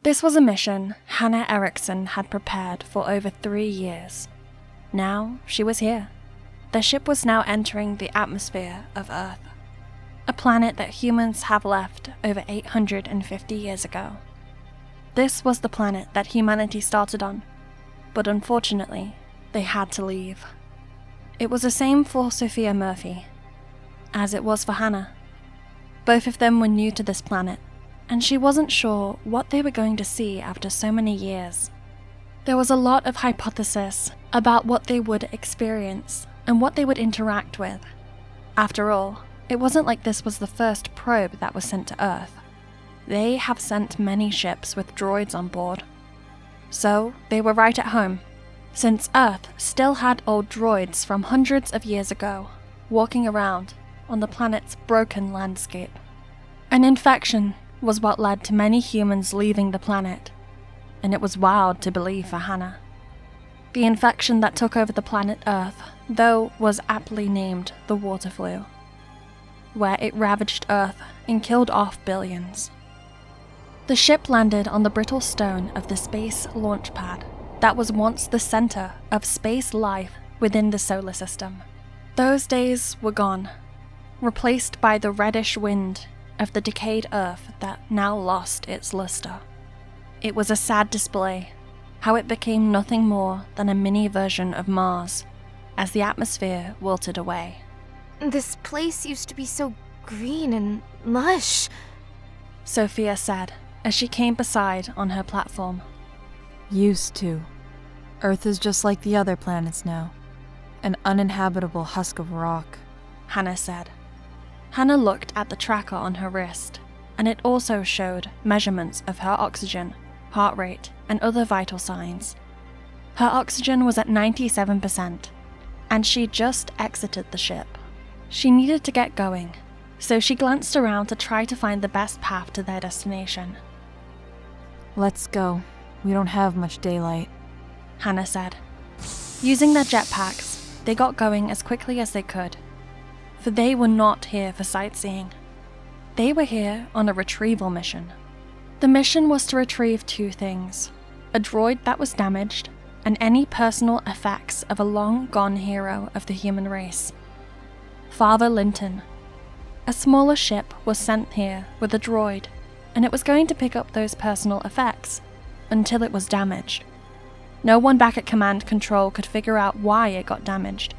This was a mission Hannah Erickson had prepared for over 3 years. Now she was here. Their ship was now entering the atmosphere of Earth, a planet that humans have left over 850 years ago. This was the planet that humanity started on, but unfortunately, they had to leave. It was the same for Sophia Murphy, as it was for Hannah. Both of them were new to this planet, and she wasn't sure what they were going to see after so many years. There was a lot of hypothesis about what they would experience and what they would interact with. After all, it wasn't like this was the first probe that was sent to Earth. They have sent many ships with droids on board. So they were right at home, since Earth still had old droids from hundreds of years ago, walking around on the planet's broken landscape. An infection was what led to many humans leaving the planet, and it was wild to believe for Hannah. The infection that took over the planet Earth, though, was aptly named the water flu, where it ravaged Earth and killed off billions. The ship landed on the brittle stone of the space launch pad that was once the center of space life within the solar system. Those days were gone, replaced by the reddish wind of the decayed Earth that now lost its luster. It was a sad display, how it became nothing more than a mini version of Mars, as the atmosphere wilted away. This place used to be so green and lush, Sophia said, as she came beside on her platform. Used to. Earth is just like the other planets now. An uninhabitable husk of rock, Hannah said. Hannah looked at the tracker on her wrist, and it also showed measurements of her oxygen, heart rate, and other vital signs. Her oxygen was at 97%, and she just exited the ship. She needed to get going, so she glanced around to try to find the best path to their destination. Let's go. We don't have much daylight, Hannah said. Using their jetpacks, they got going as quickly as they could, for they were not here for sightseeing. They were here on a retrieval mission. The mission was to retrieve 2 things: a droid that was damaged, and any personal effects of a long-gone hero of the human race. Father Linton. A smaller ship was sent here with a droid, and it was going to pick up those personal effects until it was damaged. No one back at command control could figure out why it got damaged,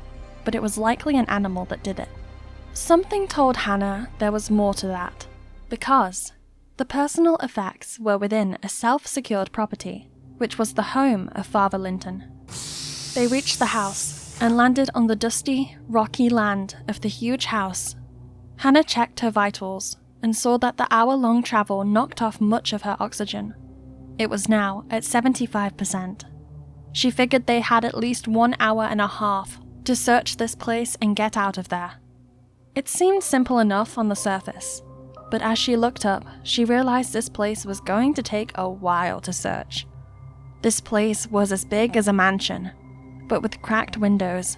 but it was likely an animal that did it. Something told Hannah there was more to that, because the personal effects were within a self-secured property, which was the home of Father Linton. They reached the house and landed on the dusty, rocky land of the huge house. Hannah checked her vitals and saw that the hour-long travel knocked off much of her oxygen. It was now at 75%. She figured they had at least 1 hour and a half to search this place and get out of there. It seemed simple enough on the surface, but as she looked up, she realized this place was going to take a while to search. This place was as big as a mansion, but with cracked windows,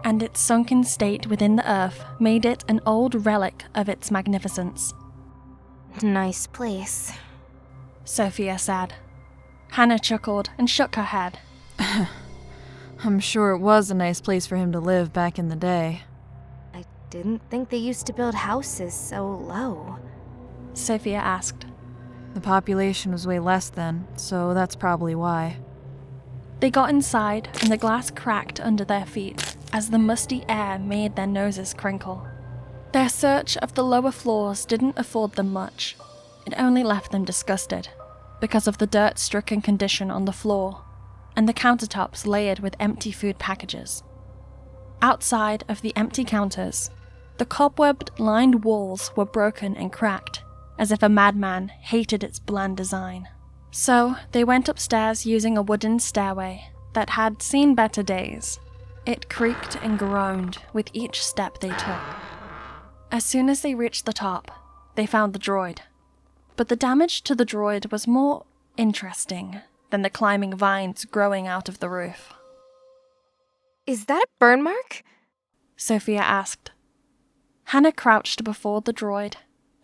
and its sunken state within the earth made it an old relic of its magnificence. Nice place, Sophia said. Hannah chuckled and shook her head. I'm sure it was a nice place for him to live back in the day. I didn't think they used to build houses so low, Sophia asked. The population was way less then, so that's probably why. They got inside, and the glass cracked under their feet as the musty air made their noses crinkle. Their search of the lower floors didn't afford them much. It only left them disgusted, because of the dirt-stricken condition on the floor, and the countertops layered with empty food packages. Outside of the empty counters, the cobwebbed-lined walls were broken and cracked, as if a madman hated its bland design. So they went upstairs using a wooden stairway that had seen better days. It creaked and groaned with each step they took. As soon as they reached the top, they found the droid. But the damage to the droid was more interesting than the climbing vines growing out of the roof. Is that a burn mark? Sophia asked. Hannah crouched before the droid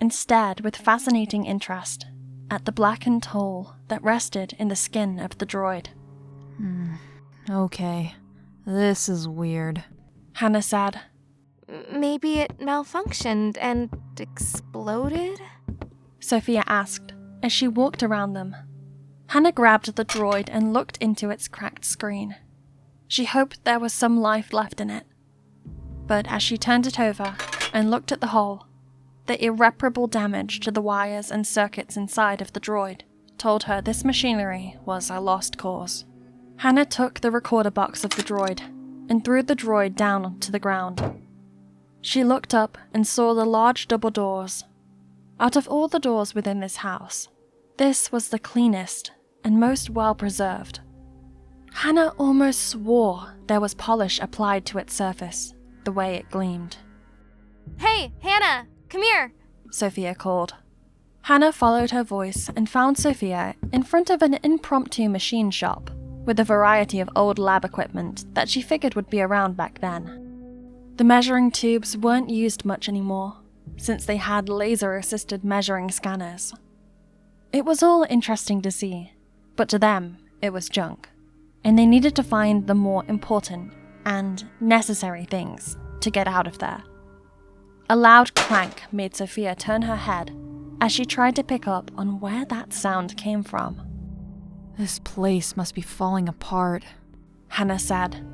and stared with fascinating interest at the blackened hole that rested in the skin of the droid. Okay, this is weird. Hannah said. Maybe it malfunctioned and exploded? Sophia asked as she walked around them. Hannah grabbed the droid and looked into its cracked screen. She hoped there was some life left in it. But as she turned it over and looked at the hole, the irreparable damage to the wires and circuits inside of the droid told her this machinery was a lost cause. Hannah took the recorder box of the droid and threw the droid down to the ground. She looked up and saw the large double doors. Out of all the doors within this house, this was the cleanest and most well-preserved. Hannah almost swore there was polish applied to its surface, the way it gleamed. Hey, Hannah, come here! Sophia called. Hannah followed her voice and found Sophia in front of an impromptu machine shop with a variety of old lab equipment that she figured would be around back then. The measuring tubes weren't used much anymore, since they had laser-assisted measuring scanners. It was all interesting to see, but to them, it was junk, and they needed to find the more important and necessary things to get out of there. A loud clank made Sophia turn her head as she tried to pick up on where that sound came from. This place must be falling apart, Hannah said.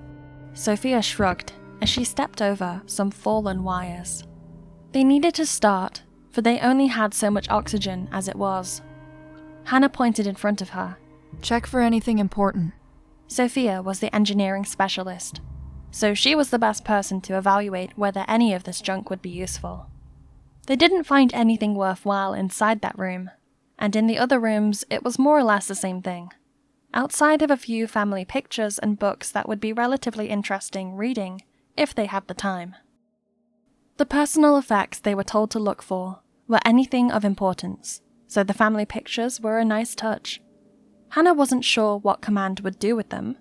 Sophia shrugged as she stepped over some fallen wires. They needed to start, for they only had so much oxygen as it was. Hannah pointed in front of her. Check for anything important. Sophia was the engineering specialist, so she was the best person to evaluate whether any of this junk would be useful. They didn't find anything worthwhile inside that room, and in the other rooms it was more or less the same thing, outside of a few family pictures and books that would be relatively interesting reading if they had the time. The personal effects they were told to look for were anything of importance, so the family pictures were a nice touch. Hannah wasn't sure what Command would do with them,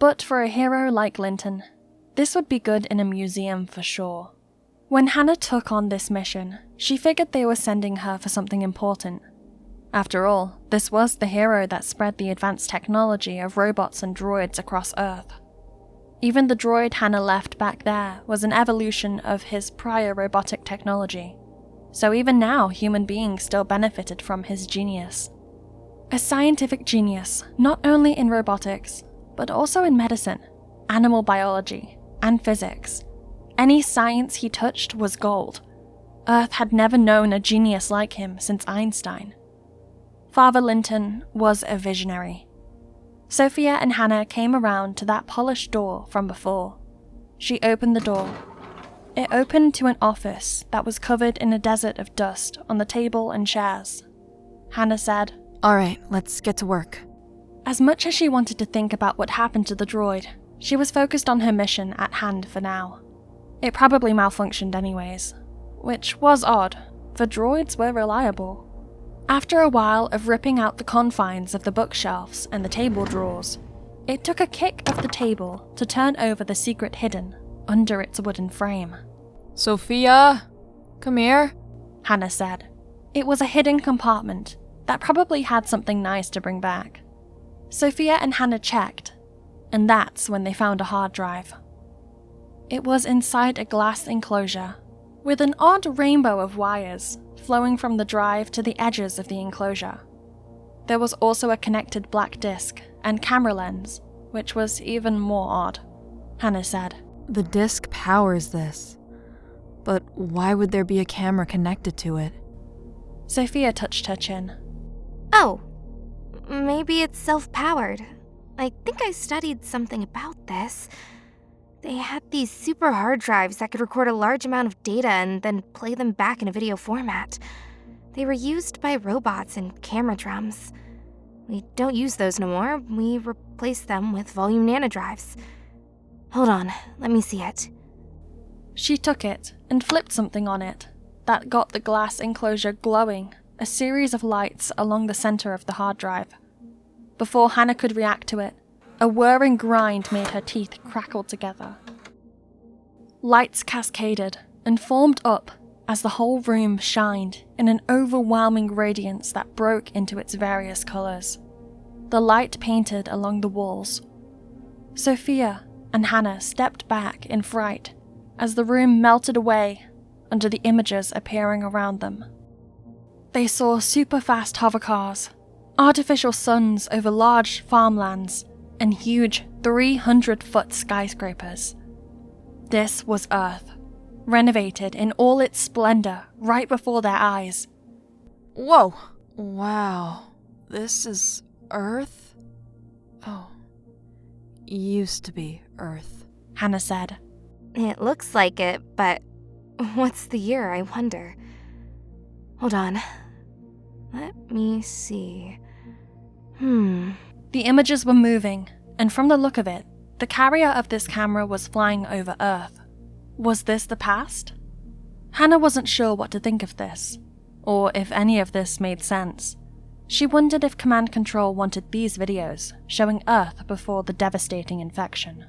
but for a hero like Linton, this would be good in a museum for sure. When Hannah took on this mission, she figured they were sending her for something important. After all, this was the hero that spread the advanced technology of robots and droids across Earth. Even the droid Hannah left back there was an evolution of his prior robotic technology, so even now human beings still benefited from his genius. A scientific genius, not only in robotics, but also in medicine, animal biology, and physics. Any science he touched was gold. Earth had never known a genius like him since Einstein. Father Linton was a visionary. Sophia and Hannah came around to that polished door from before. She opened the door. It opened to an office that was covered in a desert of dust on the table and chairs. Hannah said, All right, let's get to work. As much as she wanted to think about what happened to the droid, she was focused on her mission at hand for now. It probably malfunctioned anyways, which was odd, for droids were reliable. After a while of ripping out the confines of the bookshelves and the table drawers, it took a kick of the table to turn over the secret hidden under its wooden frame. Sophia, come here. Hannah said. It was a hidden compartment that probably had something nice to bring back. Sophia and Hannah checked, and that's when they found a hard drive. It was inside a glass enclosure, with an odd rainbow of wires flowing from the drive to the edges of the enclosure. There was also a connected black disc and camera lens, which was even more odd, Hannah said. The disc powers this, but why would there be a camera connected to it? Sophia touched her chin. Oh, maybe it's self-powered. I think I studied something about this. They had these super hard drives that could record a large amount of data and then play them back in a video format. They were used by robots and camera drums. We don't use those no more. We replaced them with volume nanodrives. Hold on, let me see it. She took it and flipped something on it that got the glass enclosure glowing, a series of lights along the center of the hard drive. Before Hannah could react to it, a whirring grind made her teeth crackle together. Lights cascaded and formed up as the whole room shined in an overwhelming radiance that broke into its various colors. The light painted along the walls. Sophia and Hannah stepped back in fright as the room melted away under the images appearing around them. They saw super-fast hovercars, artificial suns over large farmlands, and huge 300-foot skyscrapers. This was Earth, renovated in all its splendor right before their eyes. Whoa! Wow. This is Earth? Oh. Used to be Earth, Hannah said. It looks like it, but what's the year, I wonder? Hold on. Let me see. The images were moving, and from the look of it, the carrier of this camera was flying over Earth. Was this the past? Hannah wasn't sure what to think of this, or if any of this made sense. She wondered if Command Control wanted these videos showing Earth before the devastating infection.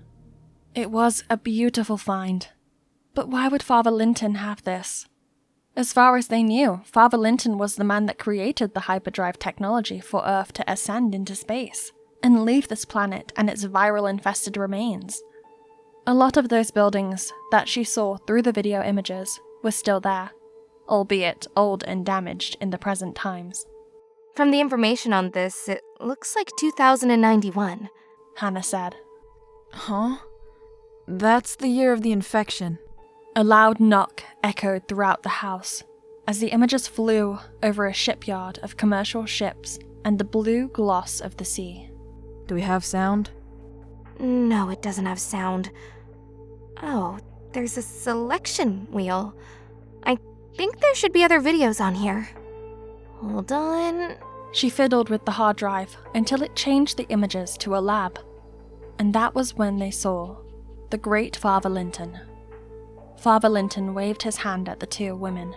It was a beautiful find, but why would Father Linton have this? As far as they knew, Father Linton was the man that created the hyperdrive technology for Earth to ascend into space and leave this planet and its viral-infested remains. A lot of those buildings that she saw through the video images were still there, albeit old and damaged in the present times. From the information on this, it looks like 2091, Hannah said. Huh? That's the year of the infection. A loud knock echoed throughout the house as the images flew over a shipyard of commercial ships and the blue gloss of the sea. Do we have sound? No, it doesn't have sound. Oh, there's a selection wheel. I think there should be other videos on here. Hold on. She fiddled with the hard drive until it changed the images to a lab. And that was when they saw the great Father Linton. Father Linton waved his hand at the two women.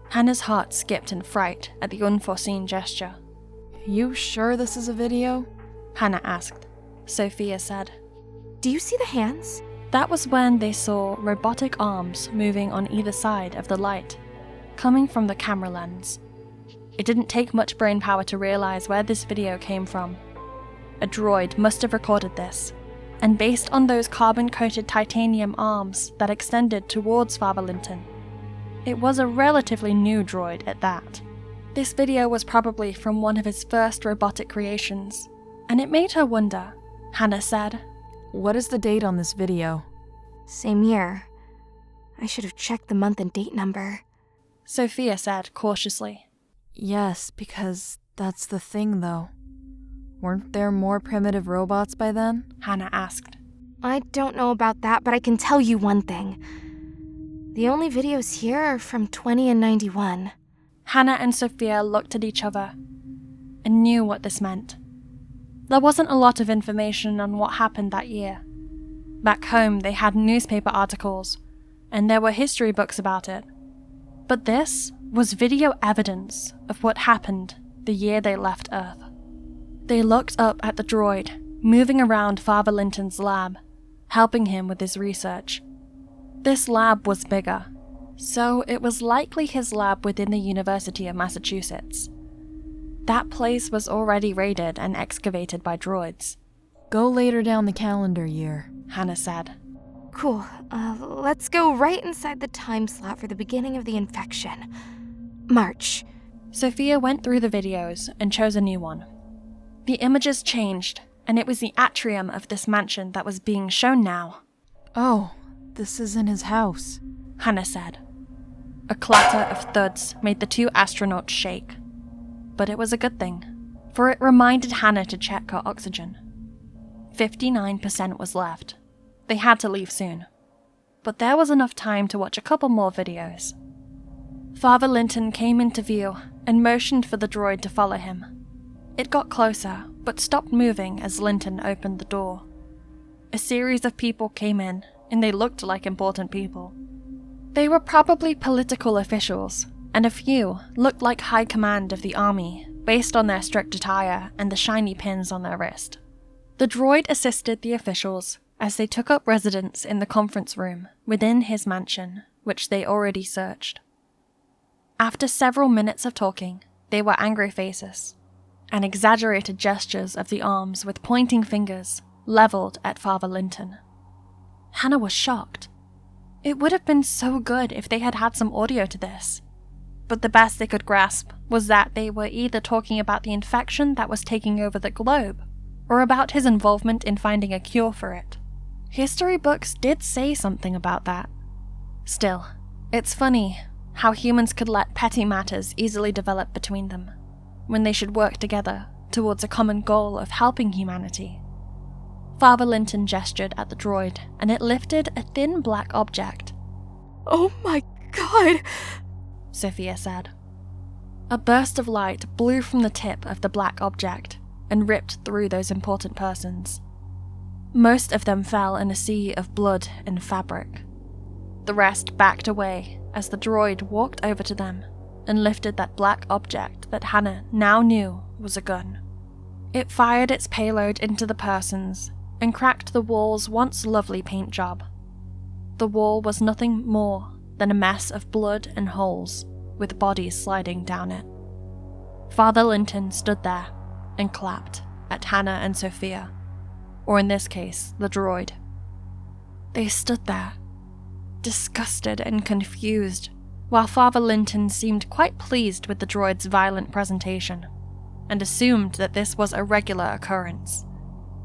Hannah's heart skipped in fright at the unforeseen gesture. You sure this is a video? Hannah asked. Sophia said. Do you see the hands? That was when they saw robotic arms moving on either side of the light, coming from the camera lens. It didn't take much brain power to realize where this video came from. A droid must have recorded this, and based on those carbon-coated titanium arms that extended towards Father Linton, it was a relatively new droid at that. This video was probably from one of his first robotic creations, and it made her wonder, Hannah said. What is the date on this video? Same year. I should have checked the month and date number. Sophia said cautiously. Yes, because that's the thing, though. Weren't there more primitive robots by then? Hannah asked. I don't know about that, but I can tell you one thing. The only videos here are from 20 and 91. Hannah and Sophia looked at each other and knew what this meant. There wasn't a lot of information on what happened that year. Back home, they had newspaper articles, and there were history books about it. But this was video evidence of what happened the year they left Earth. They looked up at the droid, moving around Father Linton's lab, helping him with his research. This lab was bigger, so it was likely his lab within the University of Massachusetts. That place was already raided and excavated by droids. Go later down the calendar year, Hannah said. Cool. Let's go right inside the time slot for the beginning of the infection. March. Sophia went through the videos and chose a new one. The images changed, and it was the atrium of this mansion that was being shown now. Oh, this is in his house, Hannah said. A clatter of thuds made the two astronauts shake. But it was a good thing, for it reminded Hannah to check her oxygen. 59% was left. They had to leave soon. But there was enough time to watch a couple more videos. Father Linton came into view and motioned for the droid to follow him. It got closer, but stopped moving as Linton opened the door. A series of people came in, and they looked like important people. They were probably political officials, and a few looked like high command of the army, based on their strict attire and the shiny pins on their wrist. The droid assisted the officials as they took up residence in the conference room within his mansion, which they already searched. After several minutes of talking, they were angry faces and exaggerated gestures of the arms with pointing fingers leveled at Father Linton. Hannah was shocked. It would have been so good if they had had some audio to this, but the best they could grasp was that they were either talking about the infection that was taking over the globe, or about his involvement in finding a cure for it. History books did say something about that. Still, it's funny how humans could let petty matters easily develop between them, when they should work together towards a common goal of helping humanity. Father Linton gestured at the droid, and it lifted a thin black object. Oh my god! Sophia said. A burst of light blew from the tip of the black object and ripped through those important persons. Most of them fell in a sea of blood and fabric. The rest backed away as the droid walked over to them and lifted that black object that Hannah now knew was a gun. It fired its payload into the persons and cracked the wall's once lovely paint job. The wall was nothing more than a mess of blood and holes, with bodies sliding down it. Father Linton stood there and clapped at Hannah and Sophia, or in this case, the droid. They stood there, disgusted and confused, while Father Linton seemed quite pleased with the droid's violent presentation, and assumed that this was a regular occurrence.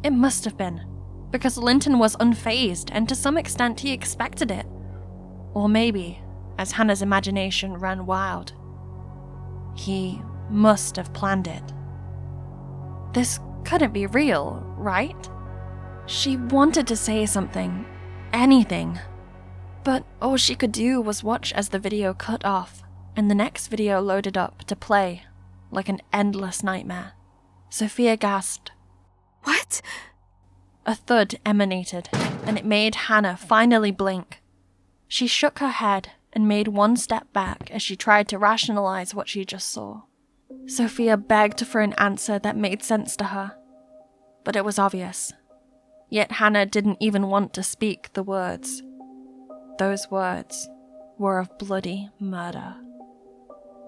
It must have been, because Linton was unfazed and to some extent he expected it. Or maybe, as Hannah's imagination ran wild, he must have planned it. This couldn't be real, right? She wanted to say something, anything, but all she could do was watch as the video cut off and the next video loaded up to play like an endless nightmare. Sophia gasped. What? A thud emanated, and it made Hannah finally blink. She shook her head and made one step back as she tried to rationalize what she just saw. Sophia begged for an answer that made sense to her, but it was obvious. Yet Hannah didn't even want to speak the words. Those words were of bloody murder.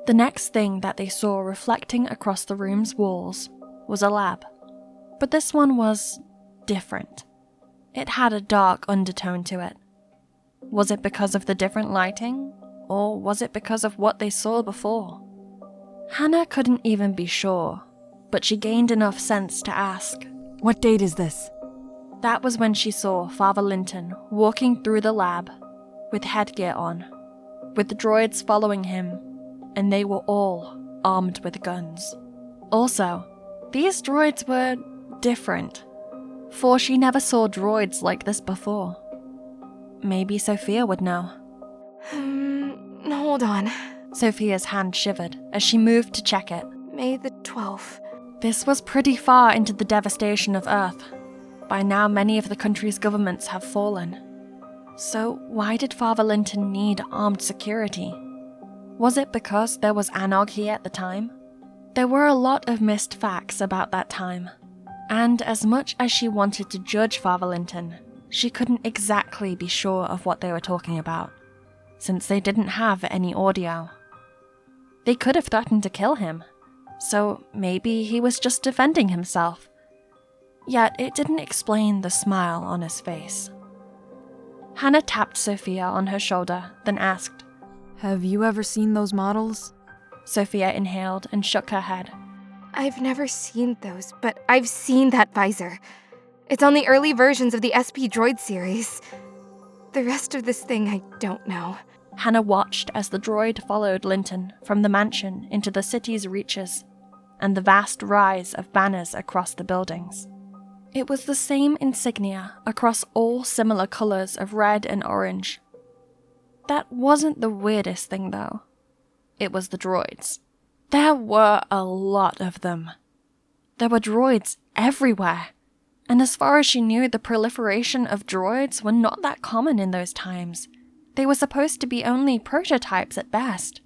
The next thing that they saw reflecting across the room's walls was a lab, but this one was different. It had a dark undertone to it. Was it because of the different lighting, or was it because of what they saw before? Hannah couldn't even be sure, but she gained enough sense to ask, What date is this? That was when she saw Father Linton walking through the lab with headgear on, with the droids following him, and they were all armed with guns. Also, these droids were different, for she never saw droids like this before. Maybe Sophia would know. Hold on. Sophia's hand shivered as she moved to check it. May the 12th. This was pretty far into the devastation of Earth. By now, many of the country's governments have fallen. So why did Father Linton need armed security? Was it because there was anarchy at the time? There were a lot of missed facts about that time, and as much as she wanted to judge Father Linton, she couldn't exactly be sure of what they were talking about, since they didn't have any audio. They could have threatened to kill him, so maybe he was just defending himself. Yet it didn't explain the smile on his face. Hannah tapped Sophia on her shoulder, then asked, Have you ever seen those models? Sophia inhaled and shook her head. I've never seen those, but I've seen that visor. It's on the early versions of the SP Droid series. The rest of this thing I don't know. Hannah watched as the droid followed Linton from the mansion into the city's reaches, and the vast rise of banners across the buildings. It was the same insignia across all similar colors of red and orange. That wasn't the weirdest thing, though. It was the droids. There were a lot of them. There were droids everywhere, and as far as she knew, the proliferation of droids were not that common in those times. They were supposed to be only prototypes at best.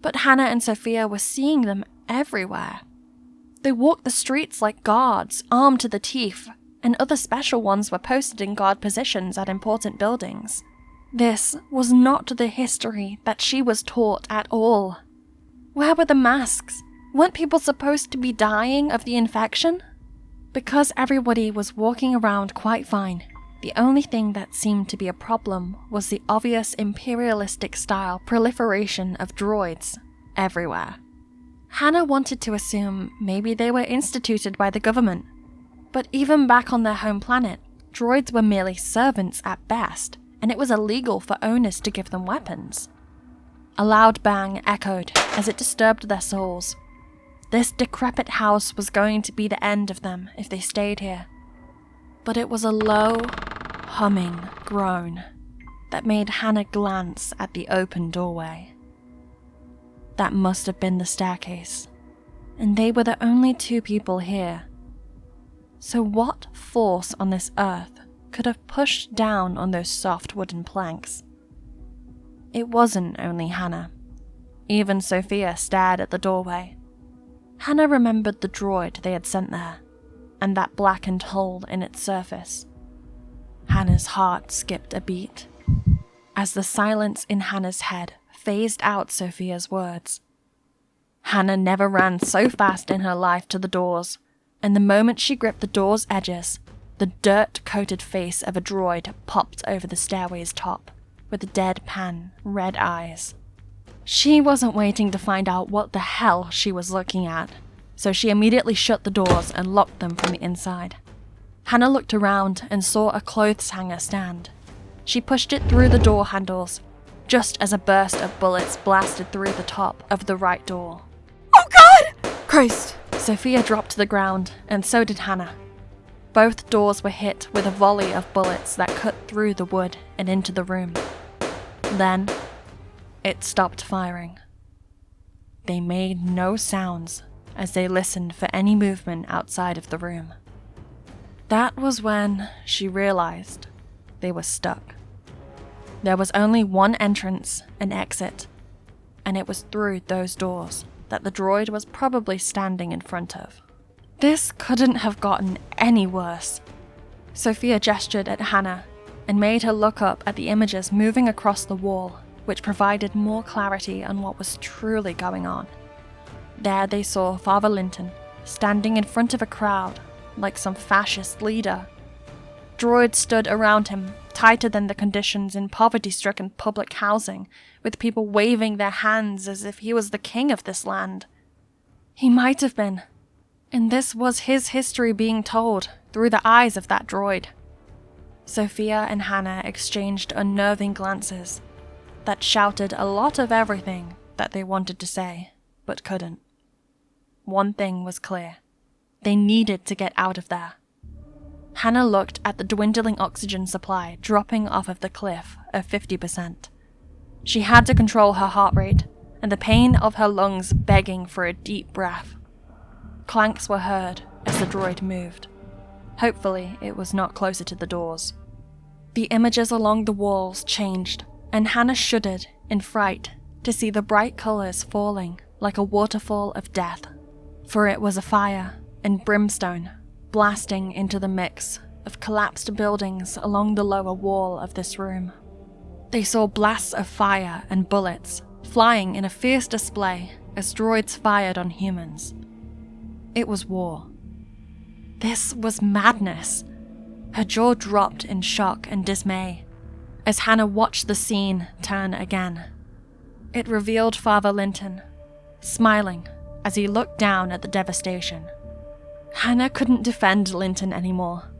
But Hannah and Sophia were seeing them everywhere. They walked the streets like guards, armed to the teeth, and other special ones were posted in guard positions at important buildings. This was not the history that she was taught at all. Where were the masks? Weren't people supposed to be dying of the infection? Because everybody was walking around quite fine, the only thing that seemed to be a problem was the obvious imperialistic-style proliferation of droids everywhere. Hannah wanted to assume maybe they were instituted by the government, but even back on their home planet, droids were merely servants at best, and it was illegal for owners to give them weapons. A loud bang echoed as it disturbed their souls. This decrepit house was going to be the end of them if they stayed here. But it was a low, humming groan that made Hannah glance at the open doorway. That must have been the staircase, and they were the only two people here. So what force on this earth could have pushed down on those soft wooden planks? It wasn't only Hannah. Even Sophia stared at the doorway. Hannah remembered the droid they had sent there, and that blackened hole in its surface. Hannah's heart skipped a beat, as the silence in Hannah's head phased out Sophia's words. Hannah never ran so fast in her life to the doors, and the moment she gripped the door's edges, the dirt-coated face of a droid popped over the stairway's top, with deadpan red eyes. She wasn't waiting to find out what the hell she was looking at, so she immediately shut the doors and locked them from the inside. Hannah looked around and saw a clothes hanger stand. She pushed it through the door handles, just as a burst of bullets blasted through the top of the right door. Oh God! Christ! Sophia dropped to the ground, and so did Hannah. Both doors were hit with a volley of bullets that cut through the wood and into the room. Then, it stopped firing. They made no sounds as they listened for any movement outside of the room. That was when she realized they were stuck. There was only one entrance and exit, and it was through those doors that the droid was probably standing in front of. This couldn't have gotten any worse. Sophia gestured at Hannah and made her look up at the images moving across the wall, which provided more clarity on what was truly going on. There they saw Father Linton, standing in front of a crowd, like some fascist leader. Droids stood around him, tighter than the conditions in poverty-stricken public housing, with people waving their hands as if he was the king of this land. He might have been, and this was his history being told through the eyes of that droid. Sophia and Hannah exchanged unnerving glances that shouted a lot of everything that they wanted to say, but couldn't. One thing was clear. They needed to get out of there. Hannah looked at the dwindling oxygen supply dropping off of the cliff of 50%. She had to control her heart rate and the pain of her lungs begging for a deep breath. Clanks were heard as the droid moved. Hopefully, it was not closer to the doors. The images along the walls changed, and Hannah shuddered in fright to see the bright colors falling like a waterfall of death. For it was a fire and brimstone blasting into the mix of collapsed buildings along the lower wall of this room. They saw blasts of fire and bullets flying in a fierce display as droids fired on humans. It was war. This was madness. Her jaw dropped in shock and dismay as Hannah watched the scene turn again. It revealed Father Linton, smiling as he looked down at the devastation. Hannah couldn't defend Linton anymore.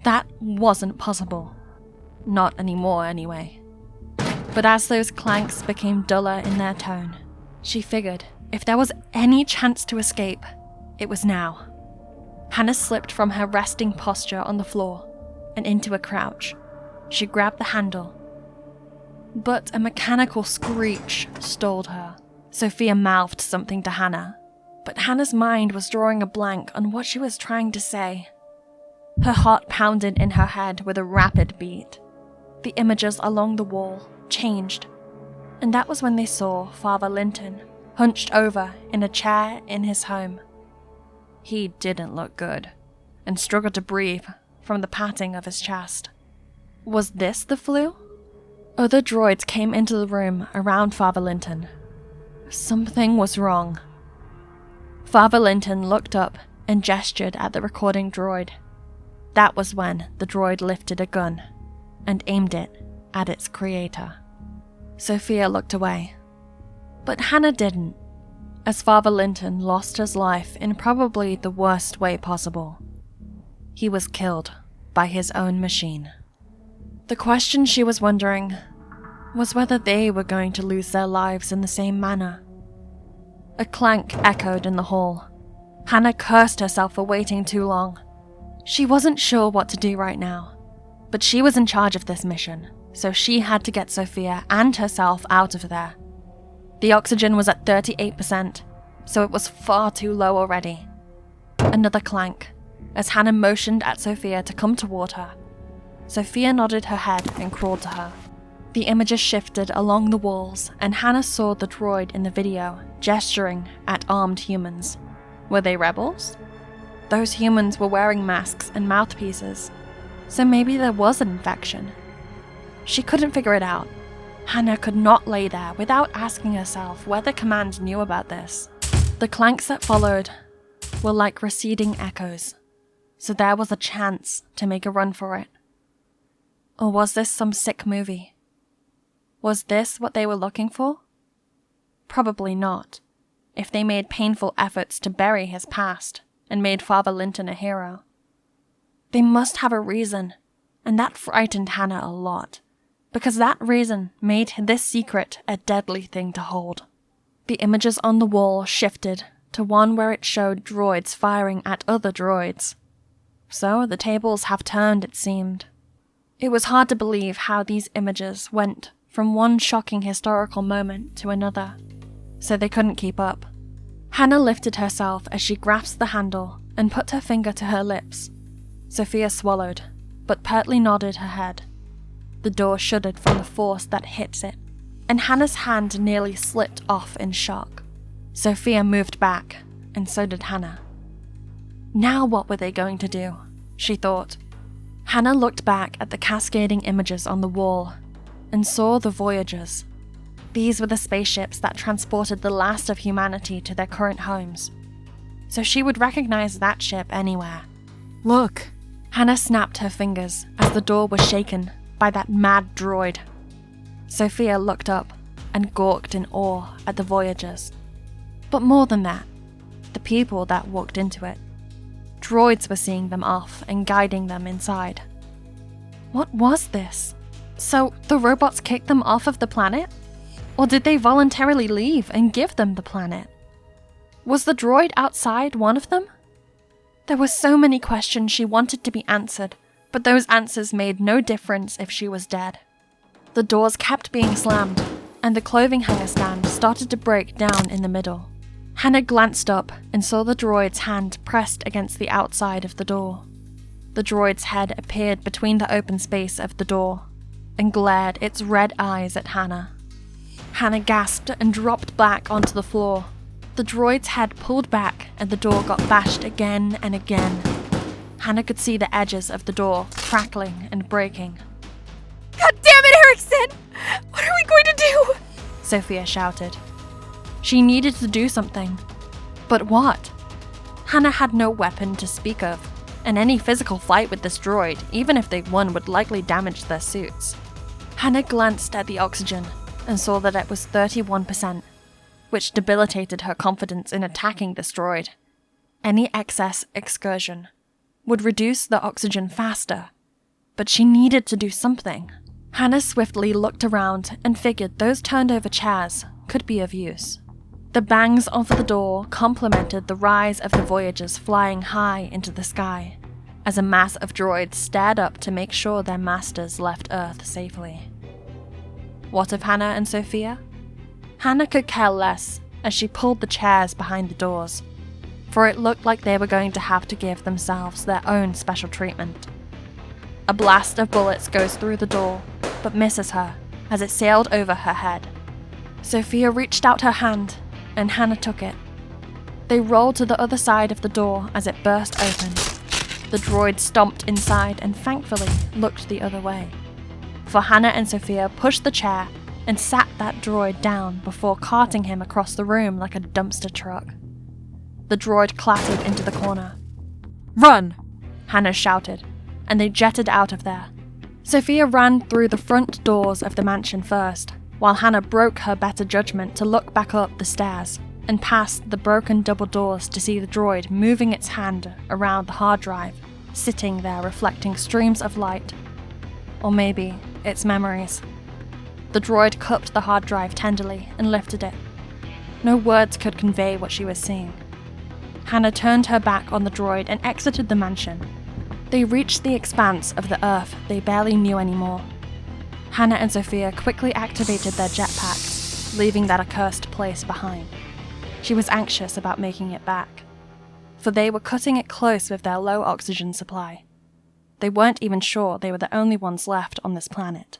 That wasn't possible. Not anymore, anyway. But as those clanks became duller in their tone, she figured if there was any chance to escape, it was now. Hannah slipped from her resting posture on the floor and into a crouch. She grabbed the handle. But a mechanical screech stalled her. Sophia mouthed something to Hannah, but Hannah's mind was drawing a blank on what she was trying to say. Her heart pounded in her head with a rapid beat. The images along the wall changed, and that was when they saw Father Linton hunched over in a chair in his home. He didn't look good, and struggled to breathe from the patting of his chest. Was this the flu? Other droids came into the room around Father Linton. Something was wrong. Father Linton looked up and gestured at the recording droid. That was when the droid lifted a gun and aimed it at its creator. Sophia looked away. But Hannah didn't, as Father Linton lost his life in probably the worst way possible. He was killed by his own machine. The question she was wondering was whether they were going to lose their lives in the same manner. A clank echoed in the hall. Hannah cursed herself for waiting too long. She wasn't sure what to do right now, but she was in charge of this mission, so she had to get Sophia and herself out of there. The oxygen was at 38%, so it was far too low already. Another clank, as Hannah motioned at Sophia to come toward her. Sophia nodded her head and crawled to her. The images shifted along the walls, and Hannah saw the droid in the video gesturing at armed humans. Were they rebels? Those humans were wearing masks and mouthpieces, so maybe there was an infection. She couldn't figure it out. Hannah could not lay there without asking herself whether Command knew about this. The clanks that followed were like receding echoes, so there was a chance to make a run for it. Or was this some sick movie? Was this what they were looking for? Probably not, if they made painful efforts to bury his past and made Father Linton a hero. They must have a reason, and that frightened Hannah a lot, because that reason made this secret a deadly thing to hold. The images on the wall shifted to one where it showed droids firing at other droids. So the tables have turned, it seemed. It was hard to believe how these images went from one shocking historical moment to another, so they couldn't keep up. Hannah lifted herself as she grasped the handle and put her finger to her lips. Sophia swallowed, but pertly nodded her head. The door shuddered from the force that hit it, and Hannah's hand nearly slipped off in shock. Sophia moved back, and so did Hannah. Now what were they going to do? She thought. Hannah looked back at the cascading images on the wall and saw the Voyagers. These were the spaceships that transported the last of humanity to their current homes. So she would recognize that ship anywhere. Look! Hannah snapped her fingers as the door was shaken by that mad droid. Sophia looked up and gawked in awe at the Voyagers. But more than that, the people that walked into it. Droids were seeing them off and guiding them inside. What was this? So the robots kicked them off of the planet? Or did they voluntarily leave and give them the planet? Was the droid outside one of them? There were so many questions she wanted to be answered, but those answers made no difference if she was dead. The doors kept being slammed, and the clothing hanger stand started to break down in the middle. Hannah glanced up and saw the droid's hand pressed against the outside of the door. The droid's head appeared between the open space of the door and glared its red eyes at Hannah. Hannah gasped and dropped back onto the floor. The droid's head pulled back and the door got bashed again and again. Hannah could see the edges of the door crackling and breaking. God damn it, Erickson! What are we going to do? Sophia shouted. She needed to do something. But what? Hannah had no weapon to speak of, and any physical fight with this droid, even if they won, would likely damage their suits. Hannah glanced at the oxygen and saw that it was 31%, which debilitated her confidence in attacking this droid. Any excess excursion would reduce the oxygen faster, but she needed to do something. Hannah swiftly looked around and figured those turned-over chairs could be of use. The bangs of the door complemented the rise of the Voyagers flying high into the sky, as a mass of droids stared up to make sure their masters left Earth safely. What of Hannah and Sophia? Hannah could care less as she pulled the chairs behind the doors, for it looked like they were going to have to give themselves their own special treatment. A blast of bullets goes through the door, but misses her as it sailed over her head. Sophia reached out her hand, and Hannah took it. They rolled to the other side of the door as it burst open. The droid stomped inside and thankfully looked the other way. For Hannah and Sophia pushed the chair and sat that droid down before carting him across the room like a dumpster truck. The droid clattered into the corner. Run! Hannah shouted, and they jetted out of there. Sophia ran through the front doors of the mansion first, while Hannah broke her better judgment to look back up the stairs and past the broken double doors to see the droid moving its hand around the hard drive, sitting there reflecting streams of light. Or maybe its memories. The droid cupped the hard drive tenderly and lifted it. No words could convey what she was seeing. Hannah turned her back on the droid and exited the mansion. They reached the expanse of the Earth they barely knew anymore. Hannah and Sophia quickly activated their jetpacks, leaving that accursed place behind. She was anxious about making it back, for they were cutting it close with their low oxygen supply. They weren't even sure they were the only ones left on this planet.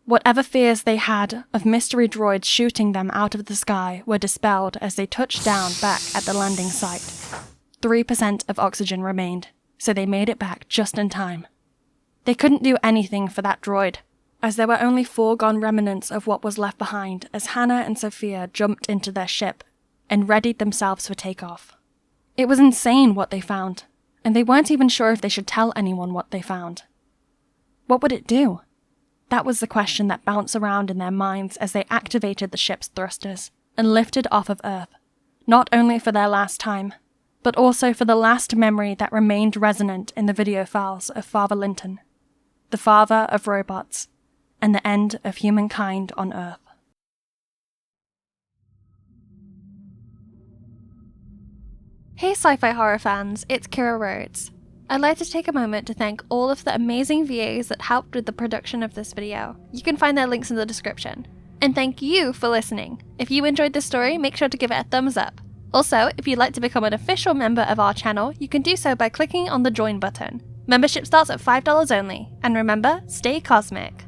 Whatever fears they had of mystery droids shooting them out of the sky were dispelled as they touched down back at the landing site. 3% of oxygen remained, so they made it back just in time. They couldn't do anything for that droid, as there were only foregone remnants of what was left behind as Hannah and Sophia jumped into their ship and readied themselves for takeoff. It was insane what they found, and they weren't even sure if they should tell anyone what they found. What would it do? That was the question that bounced around in their minds as they activated the ship's thrusters and lifted off of Earth, not only for their last time, but also for the last memory that remained resonant in the video files of Father Linton, the father of robots, and the end of humankind on Earth. Hey sci-fi horror fans, it's Kira Rhodes. I'd like to take a moment to thank all of the amazing VAs that helped with the production of this video. You can find their links in the description. And thank you for listening. If you enjoyed this story, make sure to give it a thumbs up. Also, if you'd like to become an official member of our channel, you can do so by clicking on the join button. Membership starts at $5 only. And remember, stay cosmic.